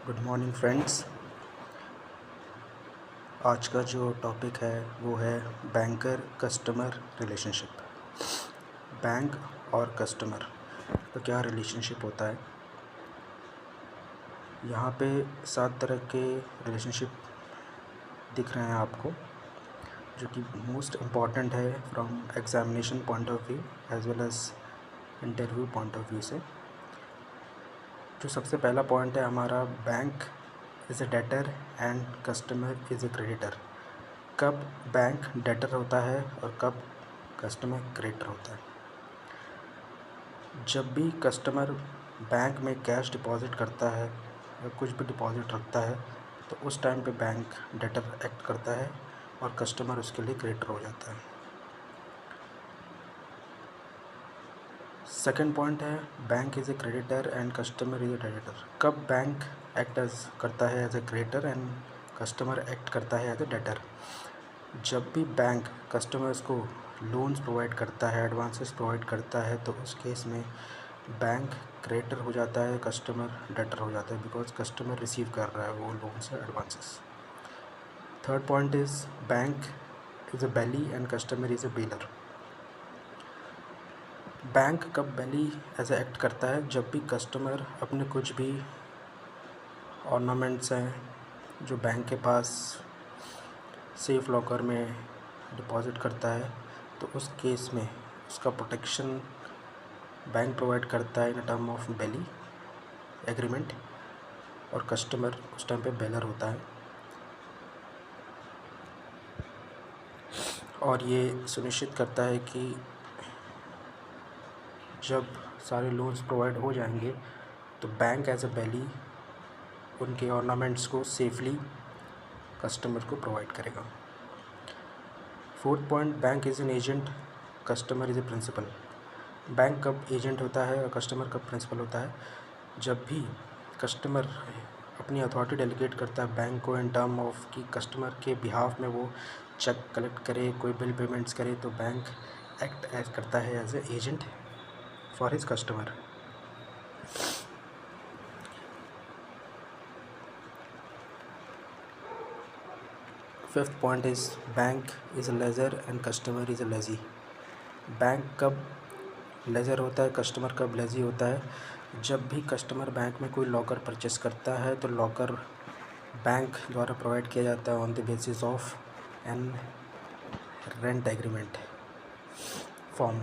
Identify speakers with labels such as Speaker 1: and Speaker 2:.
Speaker 1: Good morning friends. आज का जो टॉपिक है वो है बैंकर कस्टमर रिलेशनशिप। बैंक और कस्टमर का क्या रिलेशनशिप होता है। यहाँ पे 7 तरह के रिलेशनशिप दिख रहे हैं आपको, जो कि मोस्ट इम्पॉर्टेंट है from examination point of view as well as interview point of view से। जो सबसे पहला पॉइंट है हमारा, bank is a debtor and customer is a creditor. कब बैंक डेटर होता है और कब कस्टमर क्रेडिटर होता है। जब भी कस्टमर बैंक में कैश डिपॉज़िट करता है या कुछ भी डिपॉज़िट रखता है तो उस टाइम पे बैंक डेटर एक्ट करता है और कस्टमर उसके लिए क्रेडिटर हो जाता है। सेकंड पॉइंट है bank is a creditor and customer is a debtor. कब बैंक एक्ट एज करता है as a creditor and customer act करता है एज ए डेटर। जब भी बैंक कस्टमर्स को लोन्स प्रोवाइड करता है, एडवांसेस प्रोवाइड करता है, तो उस केस में बैंक क्रेडिटर हो जाता है, कस्टमर डेटर हो जाता है, बिकॉज कस्टमर रिसीव कर रहा है वो लोन्स या advances. Third point is bank is a bailee and customer is a bailor. Bank कब बेली एज ए एक्ट करता है, जब भी कस्टमर अपने कुछ भी ऑर्नामेंट्स हैं जो बैंक के पास सेफ लॉकर में डिपॉज़िट करता है, तो उस केस में उसका प्रोटेक्शन बैंक प्रोवाइड करता है in term of belly agreement, और कस्टमर उस टाइम पे बेलर होता है। और ये सुनिश्चित करता है कि जब सारे लोन्स प्रोवाइड हो जाएंगे तो बैंक एज अ बेली उनके ऑर्नामेंट्स को सेफली कस्टमर को प्रोवाइड करेगा। Fourth point, bank is an agent, customer is a principal. Bank कब एजेंट होता है और कस्टमर कब प्रिंसिपल होता है। जब भी कस्टमर अपनी अथॉरिटी डेलीगेट करता है बैंक को इन टर्म ऑफ कि कस्टमर के बिहाफ में वो चेक कलेक्ट करे, कोई बिल पेमेंट्स करे, तो बैंक एक्ट एज करता है as a agent for his customer. Fifth point is bank is a lessor and customer is a lessee. Bank कब लेज़र होता है, कस्टमर कब लेज़ी होता है। जब भी कस्टमर बैंक में कोई लॉकर परचेस करता है तो लॉकर बैंक द्वारा प्रोवाइड किया जाता है on the basis of an rent agreement form.